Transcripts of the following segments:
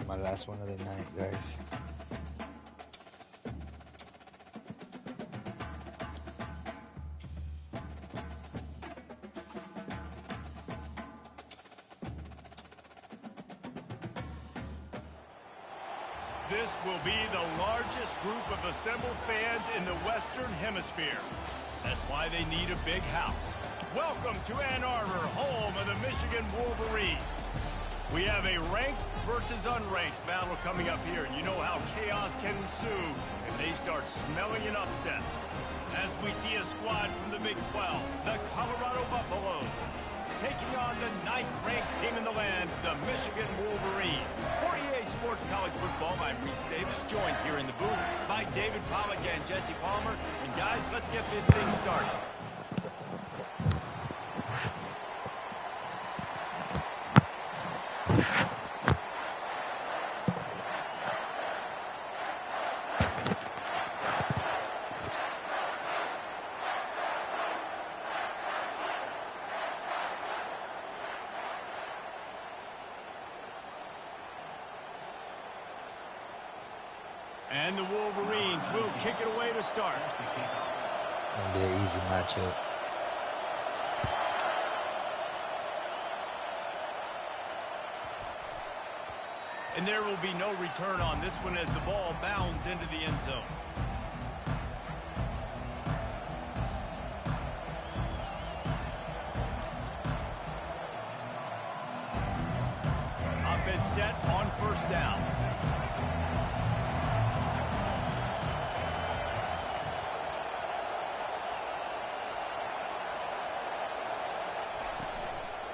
my last one of the night, guys. This will be the largest group of assembled fans in the Western Hemisphere. That's why they need a big house. Welcome to Ann Arbor, home of the Michigan Wolverines. We have a ranked versus unranked battle coming up here, and you know how chaos can ensue if they start smelling an upset. As we see a squad from the Big 12, the Colorado Buffaloes, taking on the 9th-ranked team in the land, the Michigan Wolverines. For EA Sports College Football, I'm Reese Davis, joined here in the booth by David Pollack and Jesse Palmer. And guys, let's get this thing started. And the Wolverines will kick it away to start. Gonna be an easy matchup. And there will be no return on this one as the ball bounds into the end zone. Offense set on first down.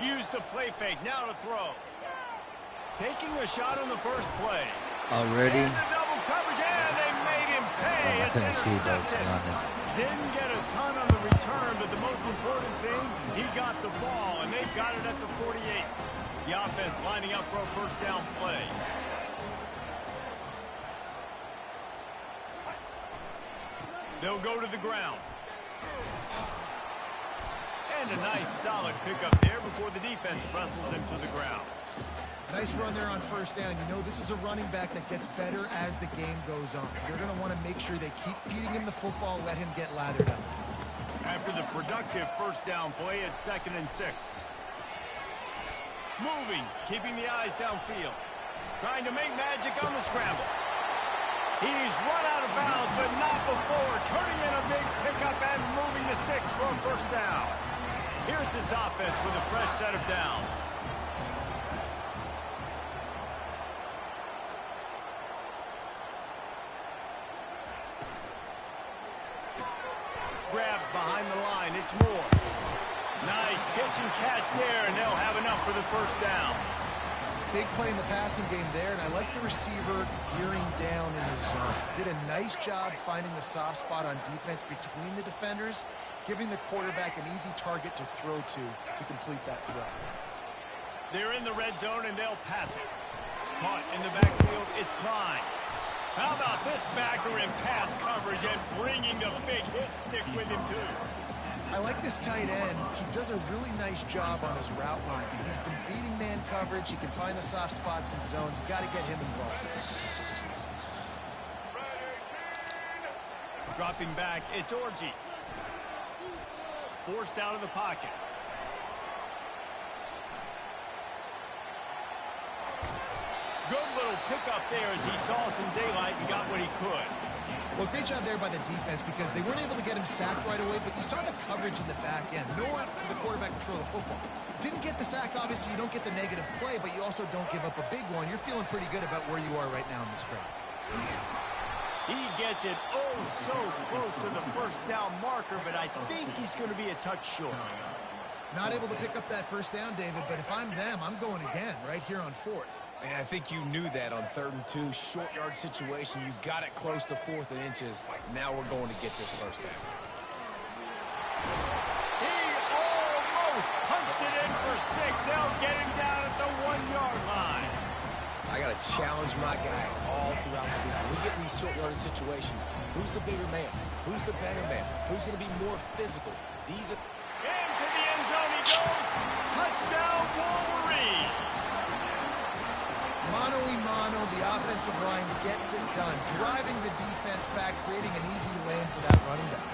Use the play fake, now to throw. Taking a shot on the first play. Already? And the double coverage, and they made him pay. I It's couldn't see though, to intercepted. be honest. Didn't get a ton on the return, but the most important thing, he got the ball, and they got it at the 48. The offense lining up for a first down play. They'll go to the ground. And a nice solid pickup there before the defense wrestles him to the ground. Nice run there on first down. You know, this is a running back that gets better as the game goes on. So they're going to want to make sure they keep feeding him the football, let him get lathered up. After the productive first down play, it's 2nd and 6. Moving, keeping the eyes downfield. Trying to make magic on the scramble. He's run out of bounds, but not before. Turning in a big pickup and moving the sticks for a first down. Here's his offense with a fresh set of downs. Grabbed behind the line, it's Moore. Nice pitch and catch there, and they'll have enough for the first down. Big play in the passing game there, and I like the receiver gearing down in the zone. Did a nice job finding the soft spot on defense between the defenders, giving the quarterback an easy target to throw to complete that throw. They're in the red zone, and they'll pass it. Caught in the backfield, it's Klein. How about this backer in pass coverage and bringing the big hit stick with him, too? I like this tight end. He does a really nice job on his route line. He's been beating man coverage. He can find the soft spots and zones. You got to get him involved. Dropping back, it's Orji. Forced out of the pocket. Good little pickup there as he saw some daylight and got what he could. Well, great job there by the defense because they weren't able to get him sacked right away, but you saw the coverage in the back end. Nowhere for the quarterback to throw the football. Didn't get the sack, obviously. You don't get the negative play, but you also don't give up a big one. You're feeling pretty good about where you are right now in this drive. He gets it oh so close to the first down marker, but I think he's going to be a touch short. Not able to pick up that first down, David, but if I'm them, I'm going again right here on 4th. Man, I think you knew that on 3rd and 2, short yard situation. You got it close to 4th and inches. Now we're going to get this first down. He almost punched it in for 6. They'll get him down at the 1-yard line. I got to challenge my guys all throughout the league. We get in these short yardage situations. Who's the bigger man? Who's the better man? Who's going to be more physical? These are... Into the end zone he goes. Touchdown, Wolverines. Mano-y-mano, gets it done, driving the defense back, creating an easy lane for that running back.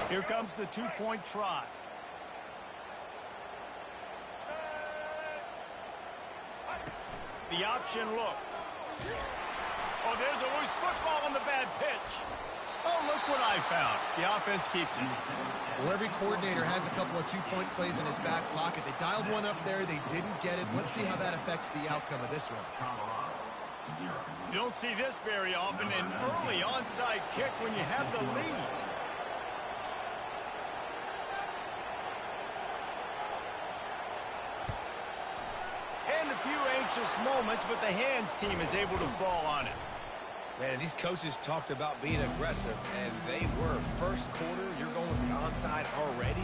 Here comes the two-point try. The option look. Oh, there's a loose football on the bad pitch. Oh, look what I found. The offense keeps it. Well, every coordinator has a couple of two-point plays in his back pocket. They dialed one up there. They didn't get it. Let's see how that affects the outcome of this one. You don't see this very often, an early onside kick when you have the lead. And a few anxious moments, but the hands team is able to fall on it. Man, these coaches talked about being aggressive, and they were. First quarter, you're going with the onside already.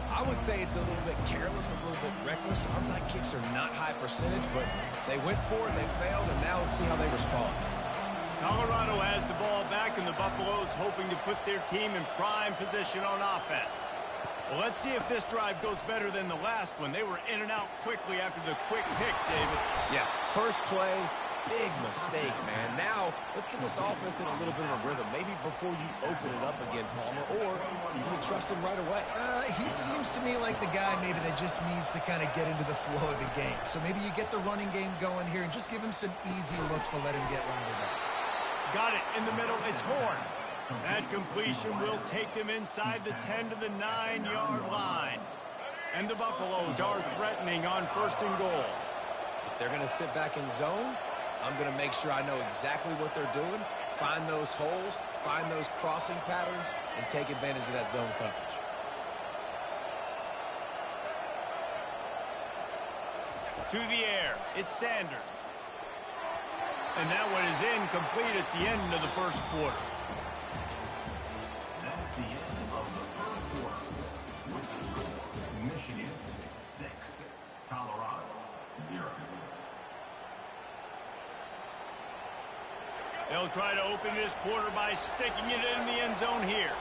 I would say it's a little bit careless, a little bit reckless. Onside kicks are not high percentage, but they went for it, they failed, and now let's see how they respond. Colorado has the ball back, and the Buffaloes hoping to put their team in prime position on offense. Well, let's see if this drive goes better than the last one. They were in and out quickly after the quick pick, David. Yeah, first play, big mistake, man. Now, let's get this offense in a little bit of a rhythm. Maybe before you open it up again, Palmer, or do you trust him right away? He seems to me like the guy maybe that just needs to kind of get into the flow of the game. So maybe you get the running game going here and just give him some easy looks to let him get rounded up. Got it in the middle. It's Horn. That completion will take them inside the 10 to the 9-yard line. And the Buffaloes are threatening on 1st and goal. If they're going to sit back in zone, I'm going to make sure I know exactly what they're doing, find those holes, find those crossing patterns, and take advantage of that zone coverage. To the air, it's Sanders. And that one is incomplete. It's the end of the first quarter. That's the end of the first quarter. With the score, Michigan 6, Colorado 0. They'll try to open this quarter by sticking it in the end zone here.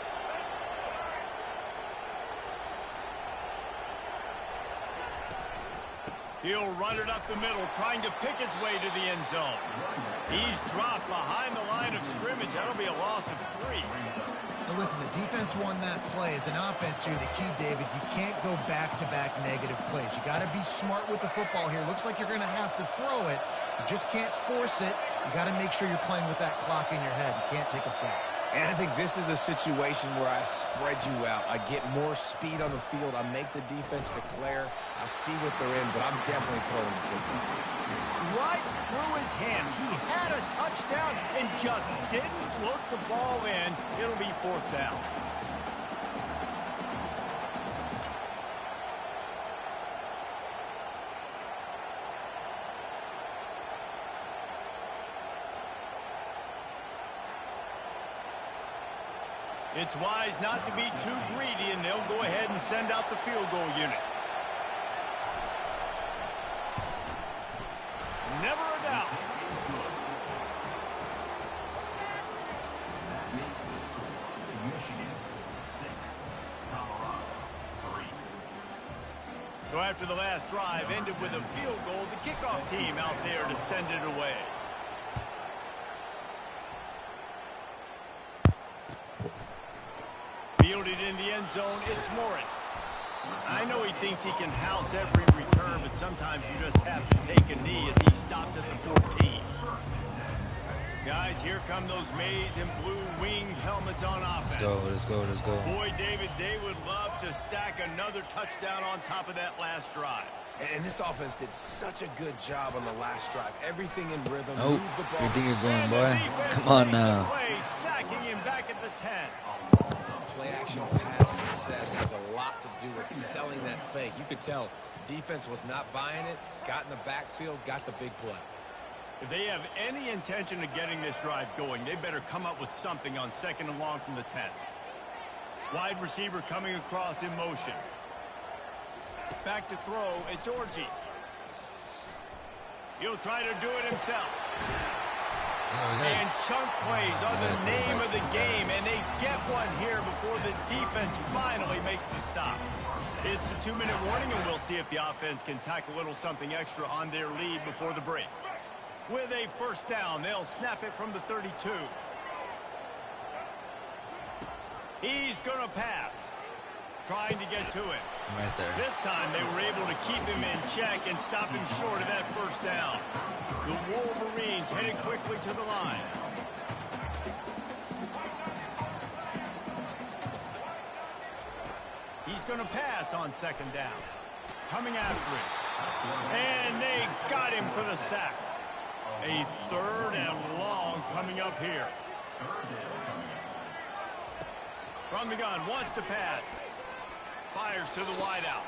He'll run it up the middle, trying to pick his way to the end zone. He's dropped behind the line of scrimmage. That'll be a loss of 3. Now listen, the defense won that play. As an offense here, the key, David, you can't go back-to-back negative plays. You got to be smart with the football here. Looks like you're going to have to throw it. You just can't force it. You got to make sure you're playing with that clock in your head. You can't take a sack. And I think this is a situation where I spread you out. I get more speed on the field. I make the defense declare. I see what they're in, but I'm definitely throwing the football. Right through his hands. He had a touchdown and just didn't look the ball in. It'll be 4th down. It's wise not to be too greedy, and they'll go ahead and send out the field goal unit. Never a doubt. That makes the score, Michigan 6, Colorado 3. So after the last drive ended with a field goal, the kickoff team out there to send it away. Fielded in the end zone, it's Morris. I know he thinks he can house every return, but sometimes you just have to take a knee as he stopped at the 14. Guys, here come those maize and blue winged helmets on offense. Let's go. Boy, David, they would love to stack another touchdown on top of that last drive. And this offense did such a good job on the last drive. Everything in rhythm. Oh, Move the ball. you think you're going, And the boy? defense Come on makes a now. play, sacking him back at the 10. Play action pass success has a lot to do with selling that fake. You could tell defense was not buying it, got in the backfield, got the big play. If they have any intention of getting this drive going, they better come up with something on 2nd and long from the 10. Wide receiver coming across in motion. Back to throw, it's Orji. He'll try to do it himself. And chunk plays are the name of the game, and they get one here before the defense finally makes the stop. It's a 2-minute warning, and we'll see if the offense can tack a little something extra on their lead before the break. With a first down, they'll snap it from the 32. He's going to pass. Trying to get to it. Right there. This time they were able to keep him in check and stop him short of that first down. The Wolverines headed quickly to the line. He's going to pass on second down. Coming after him. And they got him for the sack. A 3rd and long coming up here. From the gun, wants to pass. Fires to the wideout.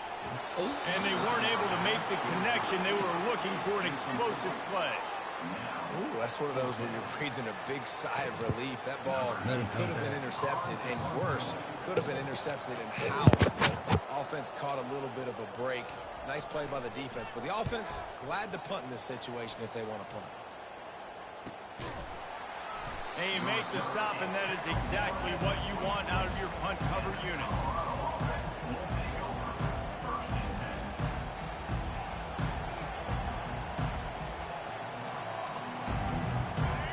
And they weren't able to make the connection. They were looking for an explosive play. Ooh, that's one of those where you're breathing a big sigh of relief. That ball could have been intercepted, and worse, could have been intercepted and how. Offense caught a little bit of a break. Nice play by the defense, but the offense glad to punt in this situation if they want to punt. They make the stop, and that is exactly what you want out of your punt cover unit.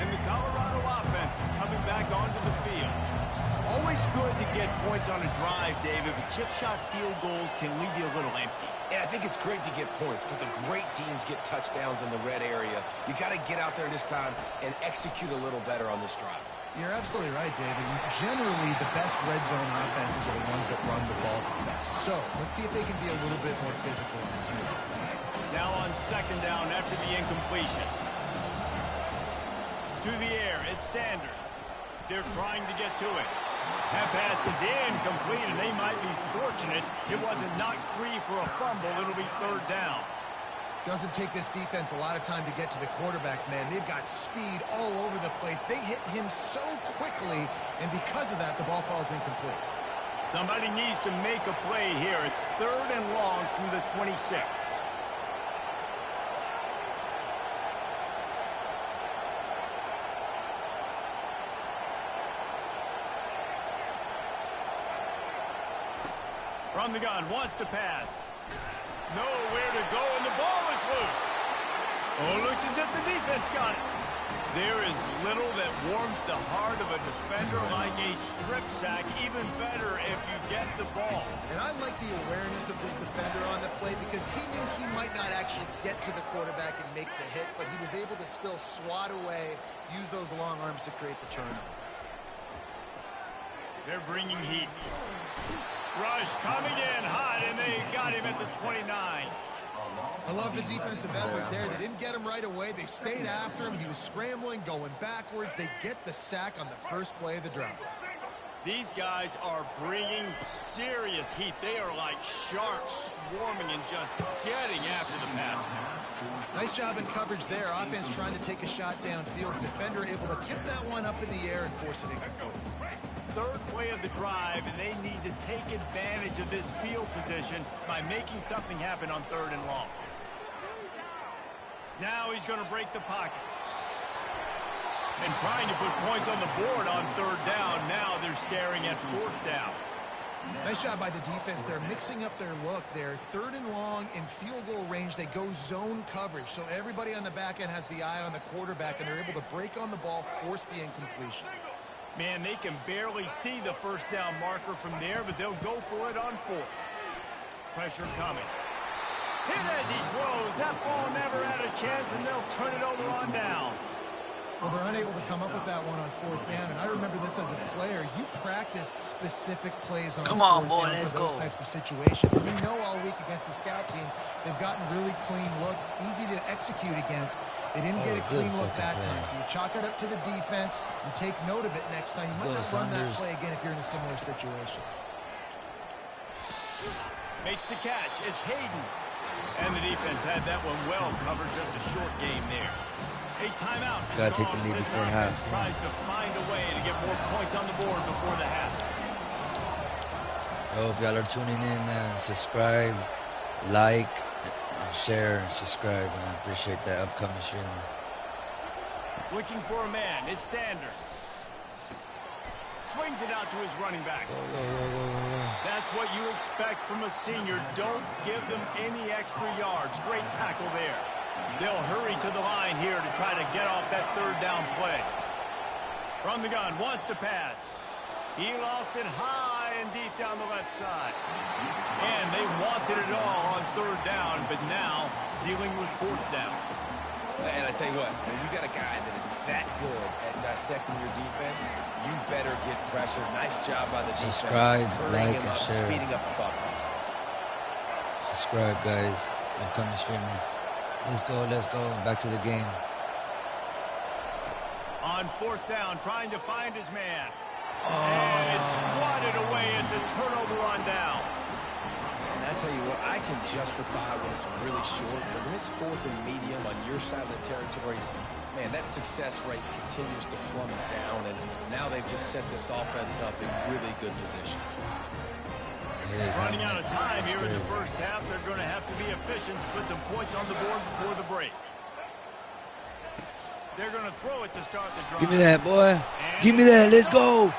And the Colorado offense is coming back onto the field. Always good to get points on a drive, David, but chip shot field goals can leave you a little empty. And I think it's great to get points, but the great teams get touchdowns in the red area. You got to get out there this time and execute a little better on this drive. You're absolutely right, David. Generally, the best red zone offenses are the ones that run the ball the best. So, let's see if they can be a little bit more physical on this move. Now on second down after the incompletion. To the air, it's Sanders. They're trying to get to it. That pass is incomplete, and they might be fortunate it wasn't knocked free for a fumble. It'll be 3rd down. Doesn't take this defense a lot of time to get to the quarterback, man. They've got speed all over the place. They hit him so quickly, and because of that, the ball falls incomplete. Somebody needs to make a play here. It's 3rd and long from the 26. From the gun, wants to pass. Nowhere to go, and the ball is loose. Oh, looks as if the defense got it. There is little that warms the heart of a defender like a strip sack. Even better if you get the ball. And I like the awareness of this defender on the play because he knew he might not actually get to the quarterback and make the hit, but he was able to still swat away, use those long arms to create the turnover. They're bringing heat. Rush coming in hot, and they got him at the 29. I love the defensive effort there. They didn't get him right away. They stayed after him. He was scrambling, going backwards. They get the sack on the first play of the drive. These guys are bringing serious heat. They are like sharks swarming and just getting after the passer. Nice job in coverage there. Offense trying to take a shot downfield. The defender able to tip that one up in the air and force it incomplete. 3rd play of the drive, and they need to take advantage of this field position by making something happen on 3rd and long. Now he's going to break the pocket. And trying to put points on the board on 3rd down. Now they're staring at 4th down. Nice job by the defense. They're mixing up their look there. 3rd and long in field goal range. They go zone coverage. So everybody on the back end has the eye on the quarterback, and they're able to break on the ball, force the incompletion. Man, they can barely see the first down marker from there, but they'll go for it on 4th. Pressure coming. Hit as he throws. That ball never had a chance, and they'll turn it over on downs. Well, they're unable to come up with that one on 4th down, and I remember this as a player. You practice specific plays on 4th down for those types of situations. And you know all week against the scout team, they've gotten really clean looks, easy to execute against. They didn't get a clean look that time, so you chalk it up to the defense and take note of it next time. You might not run that play again if you're in a similar situation. Makes the catch. It's Hayden. And the defense had that one well covered. Just a short game there. A timeout. Gotta take the lead before half. Tries to find a way to get more points on the board before the half. Oh, if y'all are tuning in, man, subscribe, like, and share, and subscribe. Man. I appreciate that upcoming stream. Looking for a man. It's Sanders. Swings it out to his running back. Go, go, go, go, go, go. That's what you expect from a senior. Don't give them any extra yards. Great tackle there. They'll hurry to the line here to try to get off that third down play. From the gun, wants to pass. He lost it high and deep down the left side. And they wanted it all on third down, but now dealing with fourth down. And I tell you what, when you got a guy that is that good at dissecting your defense, you better get pressure. Nice job by the defense. Subscribe, hurrying like, him and up, share. speeding up the thought process. Subscribe, guys. I'm coming streaming. Let's go, let's go. Back to the game. On fourth down, trying to find his man. And it's swatted away. It's a turnover on downs. And I tell you what, I can justify when it's really short, but when it's fourth and medium on your side of the territory, man, that success rate continues to plummet down, and now they've just set this offense up in really good position. It is, Running man. out of time That's here in the crazy. first half. They're going to have to be efficient to put some points on the board before the break. They're going to throw it to start the drive. Give me that, boy. Give me that. Let's go.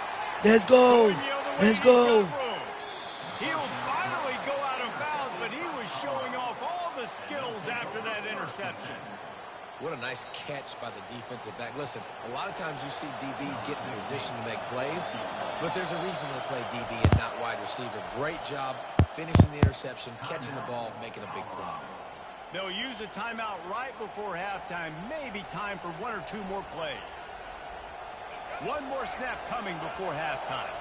Let's go. Going the other way, Let's he's go. got room. He'll finally go out of bounds, but he was showing off all the skills after that interception. What a nice catch by the defensive back. Listen, a lot of times you see DBs get in position to make plays, but there's a reason they play DB and not wide receiver. Great job finishing the interception, catching the ball, making a big play. They'll use a timeout right before halftime. Maybe time for one or two more plays. One more snap coming before halftime.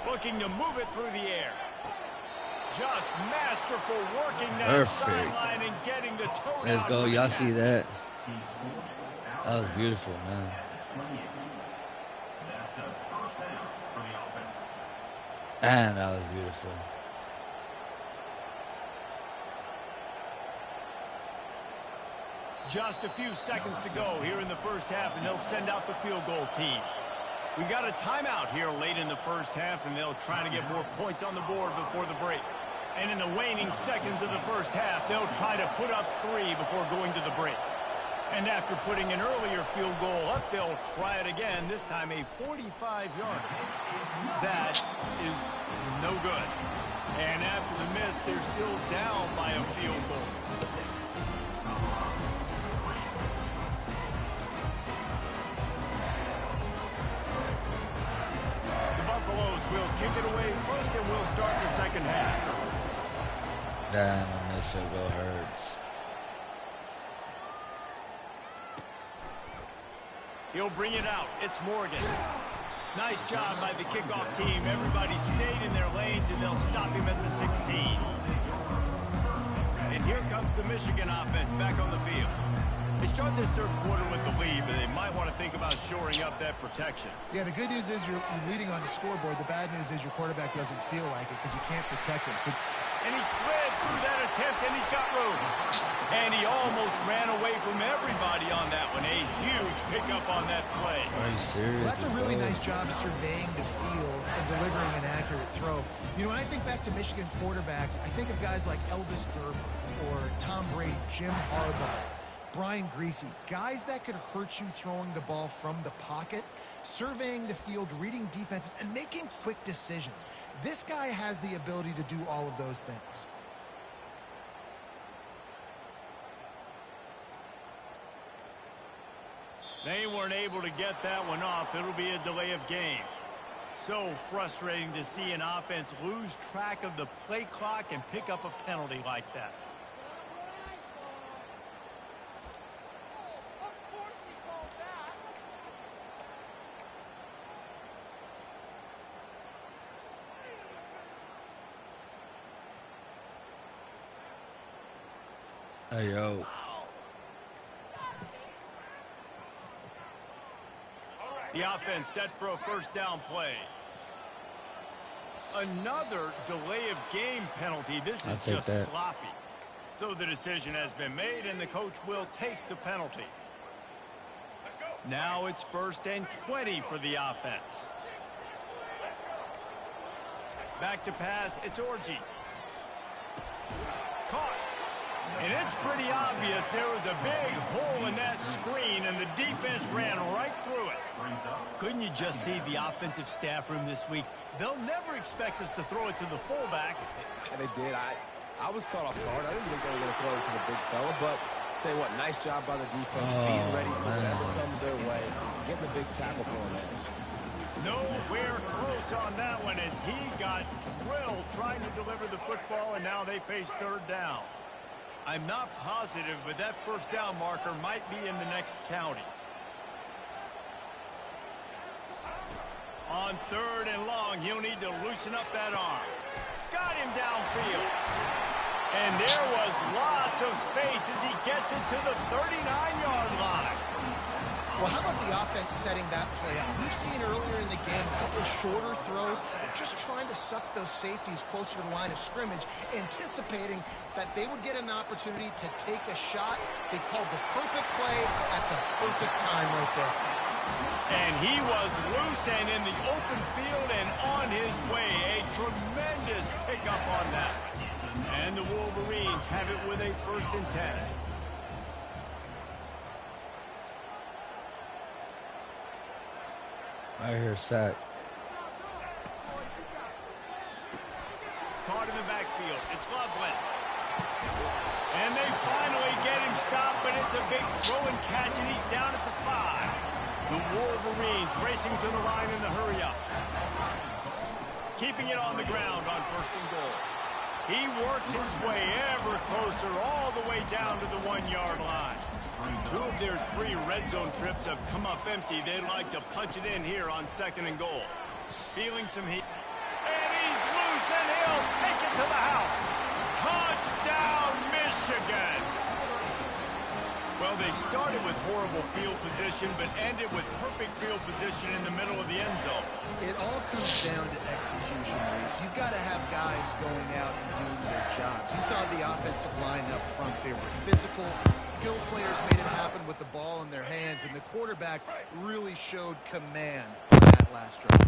Looking to move it through the air. Just masterful working that Perfect. sideline and getting the toe Let's down go. for the Y'all see catch. that? That was beautiful, man. That's a first down for the offense. And that was beautiful. Just a few seconds to go here in the first half, and they'll send out the field goal team. We got a timeout here late in the first half, and they'll try to get more points on the board before the break. And in the waning seconds of the first half, they'll try to put up 3 before going to the break. And after putting an earlier field goal up, they'll try it again, this time a 45-yarder. That is no good. And after the miss, they're still down by a field goal. The Buffaloes will kick it away first, and we'll start the second half. Damn, and this field goal hurts. He'll bring it out. It's Morgan. Nice job by the kickoff team. Everybody stayed in their lanes, and they'll stop him at the 16. And here comes the Michigan offense back on the field. They start this third quarter with the lead, but they might want to think about shoring up that protection. Yeah, the good news is you're leading on the scoreboard. The bad news is your quarterback doesn't feel like it because you can't protect him. So And he slid through that attempt, and he's got room. And he almost ran away from everybody on that one. A huge pickup on that play. Are you serious? well, that's a Let's really go. nice job surveying the field and delivering an accurate throw. You know, when I think back to Michigan quarterbacks, I think of guys like Elvis Gerber or Tom Brady, Jim Harbaugh, Brian Greasy, guys that could hurt you throwing the ball from the pocket, surveying the field, reading defenses, and making quick decisions. This guy has the ability to do all of those things. They weren't able to get that one off. It'll be a delay of game. So frustrating to see an offense lose track of the play clock and pick up a penalty like that. Hey, yo. The offense set for a first down play. Another delay of game penalty. This I'll is take just that. sloppy. So the decision has been made, and the coach will take the penalty. Now it's 1st and 20 for the offense. Back to pass. It's Orji. Caught. And it's pretty obvious there was a big hole in that screen, and the defense ran right through it. Couldn't you just see the offensive staff room this week? They'll never expect us to throw it to the fullback. And they did. I was caught off guard. I didn't think they were going to throw it to the big fella, but tell you what, nice job by the defense, being ready for whatever comes their way, getting the big tackle for them. Nowhere close on that one as he got drilled trying to deliver the football, and now they face third down. I'm not positive, but that first down marker might be in the next county. On third and long, he'll need to loosen up that arm. Got him downfield. And there was lots of space as he gets it to the 39-yard line. Well, how about the offense setting that play up? We've seen earlier in the game a couple of shorter throws. They're just trying to suck those safeties closer to the line of scrimmage, anticipating that they would get an opportunity to take a shot. They called the perfect play at the perfect time right there. And he was loose and in the open field and on his way. A tremendous pickup on that. And the Wolverines have it with a 1st and 10. I hear set. Caught in the backfield. It's Loveland. And they finally get him stopped, but it's a big throw and catch, and he's down at the 5. The Wolverines racing to the line in the hurry up. Keeping it on the ground on 1st and goal. He works his way ever closer all the way down to the 1-yard line. 2 of their 3 red zone trips have come up empty. They'd like to punch it in here on 2nd and goal. Feeling some heat. And he's loose, and he'll take it to the house. Touchdown, Michigan! Well, they started with horrible field position, but ended with perfect field position in the middle of the end zone. It all comes down to execution, Reese. You've got to have guys going out and doing their jobs. You saw the offensive line up front. They were physical. Skilled players made it happen with the ball in their hands, and the quarterback really showed command on that last drive.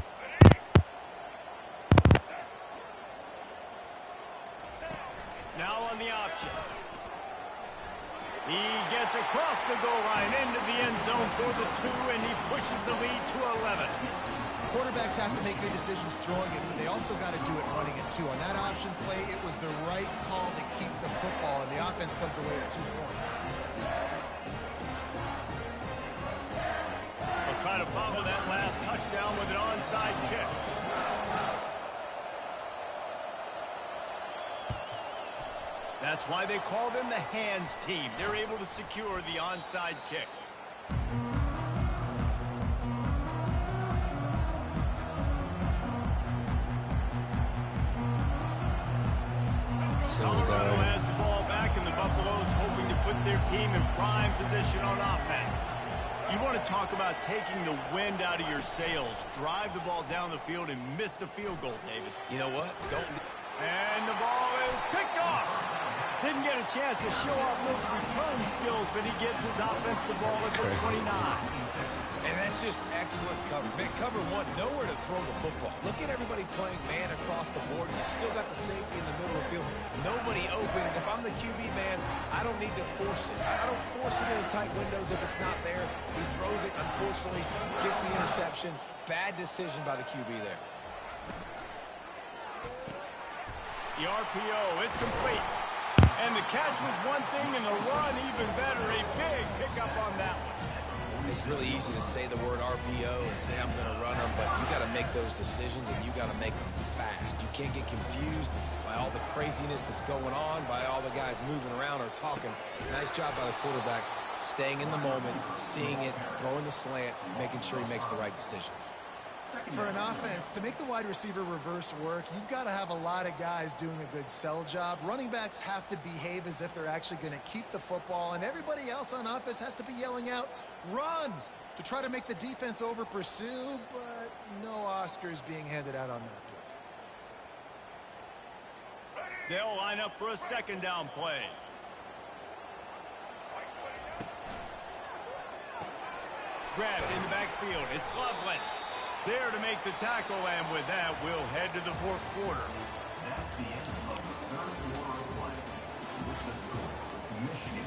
Now on the option. He gets across the goal line into the end zone for the 2, and he pushes the lead to 11. Quarterbacks have to make good decisions throwing it, but they also got to do it running it too. On that option play, it was the right call to keep the football, and the offense comes away with 2 points. They'll try to follow that last touchdown with an onside kick. That's why they call them the hands team. They're able to secure the onside kick. Colorado has the ball back, and the Buffaloes hoping to put their team in prime position on offense. You want to talk about taking the wind out of your sails. Drive the ball down the field and miss the field goal, David. You know what? And the ball is picked off. Didn't get a chance to show off those return skills, but he gives his offense the ball at the 29. And that's just excellent cover. Man, cover 1, nowhere to throw the football. Look at everybody playing man across the board. You still got the safety in the middle of the field. Nobody open. And if I'm the QB, man, I don't need to force it. I don't force it into tight windows if it's not there. He throws it, unfortunately, gets the interception. Bad decision by the QB there. The RPO, it's complete. And the catch was one thing, and the run even better. A big pickup on that one. It's really easy to say the word RPO and say I'm going to run them, but you got to make those decisions, and you got to make them fast. You can't get confused by all the craziness that's going on, by all the guys moving around or talking. Nice job by the quarterback, staying in the moment, seeing it, throwing the slant, making sure he makes the right decision. For an offense, to make the wide receiver reverse work, you've got to have a lot of guys doing a good sell job. Running backs have to behave as if they're actually going to keep the football, and everybody else on offense has to be yelling out, run, to try to make the defense over-pursue, but no Oscars being handed out on that. They'll line up for a 2nd down play. Grabbed in the backfield. It's Loveland. There to make the tackle, and with that, we'll head to the 4th quarter. That's the end of the 3rd quarter of play with the score Michigan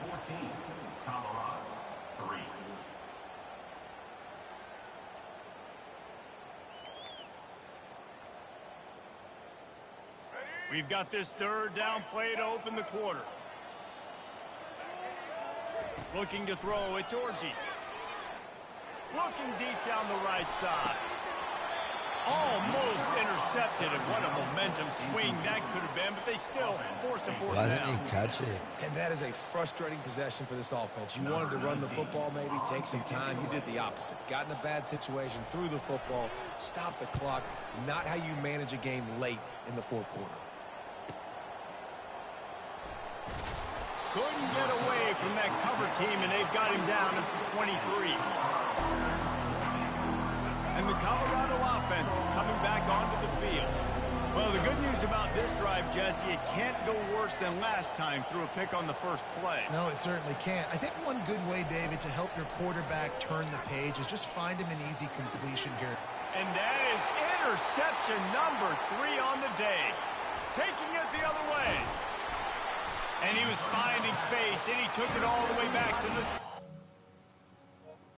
14, Colorado 3. We've got this third down play to open the quarter. Looking to throw, it's Orji. Looking deep down the right side. Almost intercepted, and what a momentum swing that could have been, but they still force a fourth Why didn't down. he catch it? And that is a frustrating possession for this offense. You wanted to run the football, maybe take some time. You did the opposite. Got in a bad situation, threw the football, stopped the clock. Not how you manage a game late in the fourth quarter. Couldn't get away from that cover team, and they've got him down at the 23. And the Colorado offense is coming back onto the field. Well, the good news about this drive, Jesse, it can't go worse than last time through a pick on the first play. No, it certainly can't. I think one good way, David, to help your quarterback turn the page is just find him an easy completion here. And that is interception number 3 on the day. Taking it the other way. And he was finding space, and he took it all the way back to the